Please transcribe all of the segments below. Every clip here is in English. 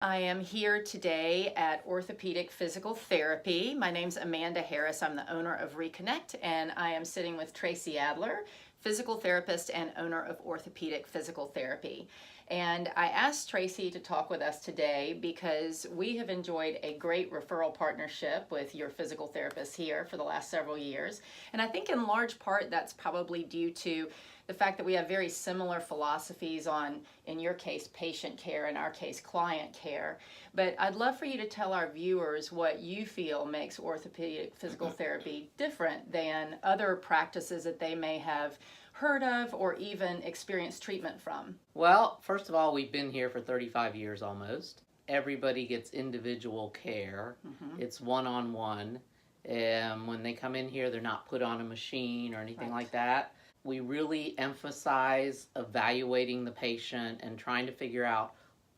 I am here today at Orthopedic Physical Therapy. My name's Amanda Harris. I'm the owner of Re-Kinect, and I am sitting with Tracey Adler, physical therapist and owner of Orthopedic Physical Therapy. And I asked Tracey to talk with us today because we have enjoyed a great referral partnership with your physical therapist here for the last several years. And I think in large part that's probably due to the fact that we have very similar philosophies on, in your case, patient care, in our case, client care. But I'd love for you to tell our viewers what you feel makes orthopedic physical therapy different than other practices that they may have heard of or even experienced treatment from. Well, first of all, we've been here for 35 years almost. Everybody gets individual care. It's one-on-one. When they come in here, they're not put on a machine or anything like that. We really emphasize evaluating the patient and trying to figure out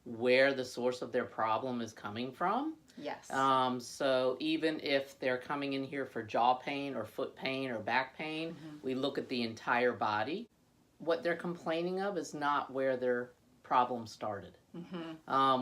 where the source of their problem is coming from. Yes. So even if they're coming in here for jaw pain or foot pain or back pain, we look at the entire body. What they're complaining of is not where their problem started.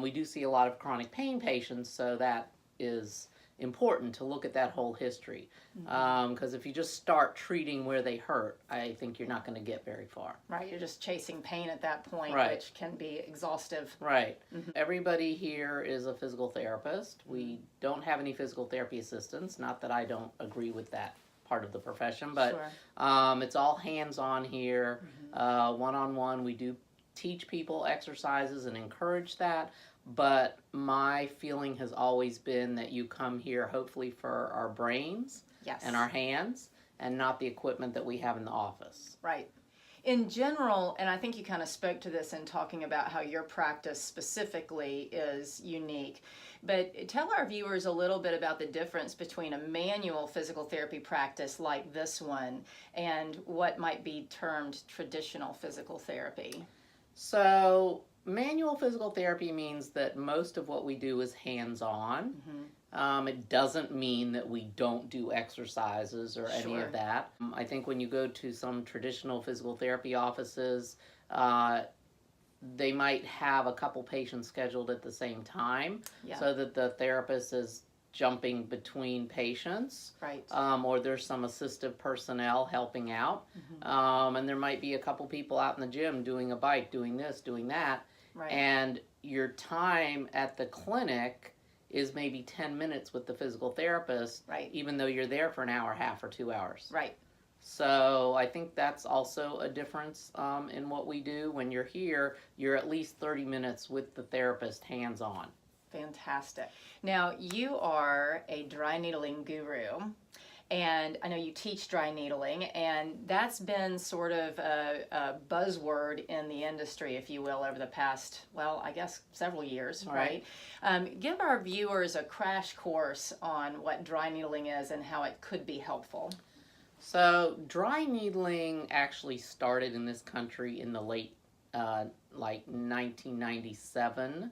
We do see a lot of chronic pain patients, so that is important to look at that whole history. Because if you just start treating where they hurt, I think you're not going to get very far. Right, you're just chasing pain at that point, which can be exhaustive. Right. Everybody here is a physical therapist. We don't have any physical therapy assistants, not that I don't agree with that part of the profession, but it's all hands-on here, one-on-one. We do teach people exercises and encourage that. But my feeling has always been that you come here hopefully for our brains and our hands and not the equipment that we have in the office. Right. In general, and I think you kind of spoke to this in talking about how your practice specifically is unique, but tell our viewers a little bit about the difference between a manual physical therapy practice like this one and what might be termed traditional physical therapy. So manual physical therapy means that most of what we do is hands-on. It doesn't mean that we don't do exercises or any of that. I think when you go to some traditional physical therapy offices, they might have a couple patients scheduled at the same time so that the therapist is jumping between patients, or there's some assistive personnel helping out, and there might be a couple people out in the gym doing a bike, doing this, doing that, and your time at the clinic is maybe 10 minutes with the physical therapist, even though you're there for an hour, half, or 2 hours. So I think that's also a difference in what we do. When you're here, you're at least 30 minutes with the therapist hands-on. Fantastic. Now, you are a dry needling guru, and I know you teach dry needling, and that's been sort of a buzzword in the industry, if you will, over the past, well, I guess several years, right? Give our viewers a crash course on what dry needling is and how it could be helpful. So dry needling actually started in this country in the late, like 1997.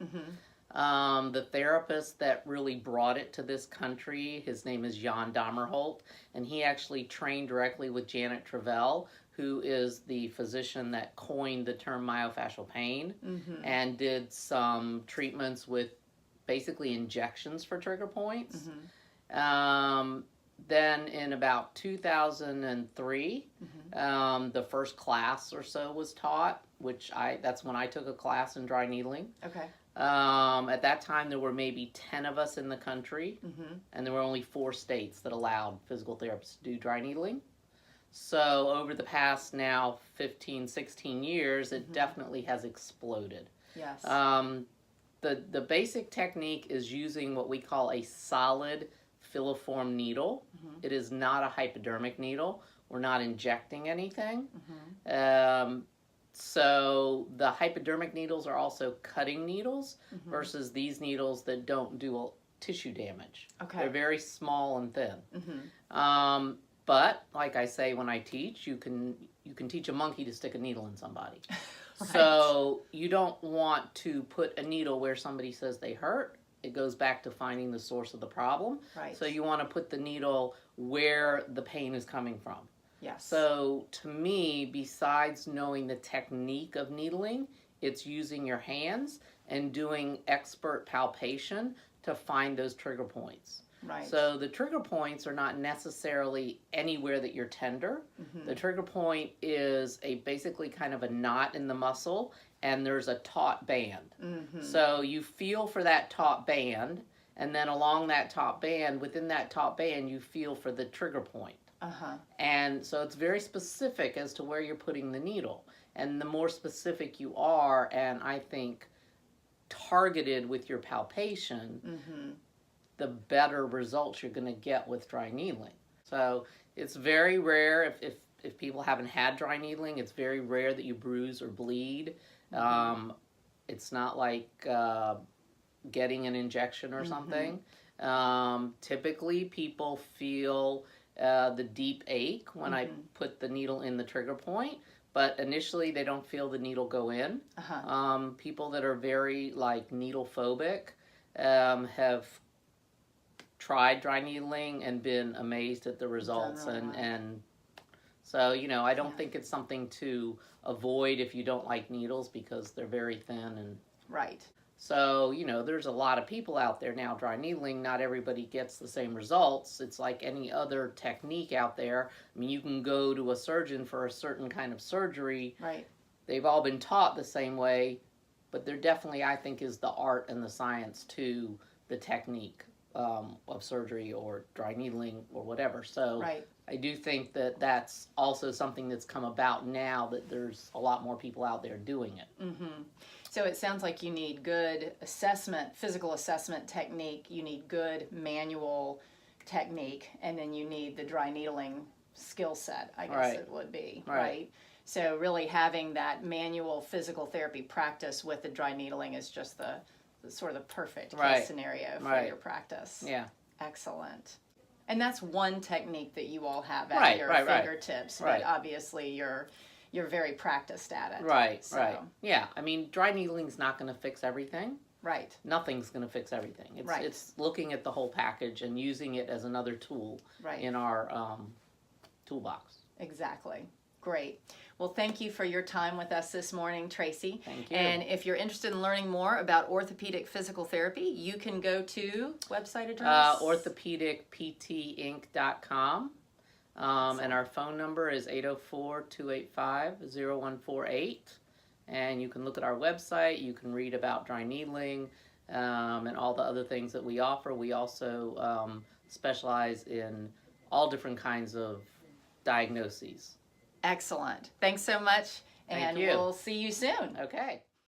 The therapist that really brought it to this country, his name is Jan Damerholt, and he actually trained directly with Janet Travell, who is the physician that coined the term myofascial pain, and did some treatments with basically injections for trigger points. Then in about 2003, the first class or so was taught, that's when I took a class in dry needling. At that time, there were maybe 10 of us in the country, and there were only 4 states that allowed physical therapists to do dry needling. So over the past now 15, 16 years, it definitely has exploded. The basic technique is using what we call a solid filiform needle. It is not a hypodermic needle. We're not injecting anything. So the hypodermic needles are also cutting needles versus these needles that don't do tissue damage. They're very small and thin. But like I say when I teach, you can teach a monkey to stick a needle in somebody. So you don't want to put a needle where somebody says they hurt. It goes back to finding the source of the problem. So you want to put the needle where the pain is coming from. So to me, besides knowing the technique of needling, it's using your hands and doing expert palpation to find those trigger points. Right. So the trigger points are not necessarily anywhere that you're tender. The trigger point is basically kind of a knot in the muscle, and there's a taut band. So you feel for that taut band, and then along that taut band, within that taut band, you feel for the trigger point. And so it's very specific as to where you're putting the needle. And the more specific you are, and I think targeted with your palpation, the better results you're going to get with dry needling. So it's very rare, if people haven't had dry needling, it's very rare that you bruise or bleed. It's not like getting an injection or something. Typically people feel the deep ache when I put the needle in the trigger point, but initially they don't feel the needle go in. People that are very needle phobic have tried dry needling and been amazed at the results, and so I don't think it's something to avoid if you don't like needles, because they're very thin and so there's a lot of people out there now dry needling. Not everybody gets the same results. It's like any other technique out there. I mean, you can go to a surgeon for a certain kind of surgery. They've all been taught the same way, but there definitely, I think, is the art and the science to the technique of surgery or dry needling or whatever. So I do think that that's also something that's come about now, that there's a lot more people out there doing it. So it sounds like you need good assessment, physical assessment technique, you need good manual technique, and then you need the dry needling skill set, I guess it would be, right? So really having that manual physical therapy practice with the dry needling is just the sort of the perfect case scenario for your practice. Excellent. And that's one technique that you all have at your fingertips, but obviously you're very practiced at it. Yeah, I mean, dry needling's not going to fix everything. Nothing's going to fix everything. It's looking at the whole package and using it as another tool in our toolbox. Exactly. Great. Well, thank you for your time with us this morning, Tracey. Thank you. And if you're interested in learning more about orthopedic physical therapy, you can go to website address? orthopedicptinc.com. And our phone number is 804-285-0148. And you can look at our website. You can read about dry needling and all the other things that we offer. We also specialize in all different kinds of diagnoses. Excellent. Thanks so much. And we'll see you soon. Okay.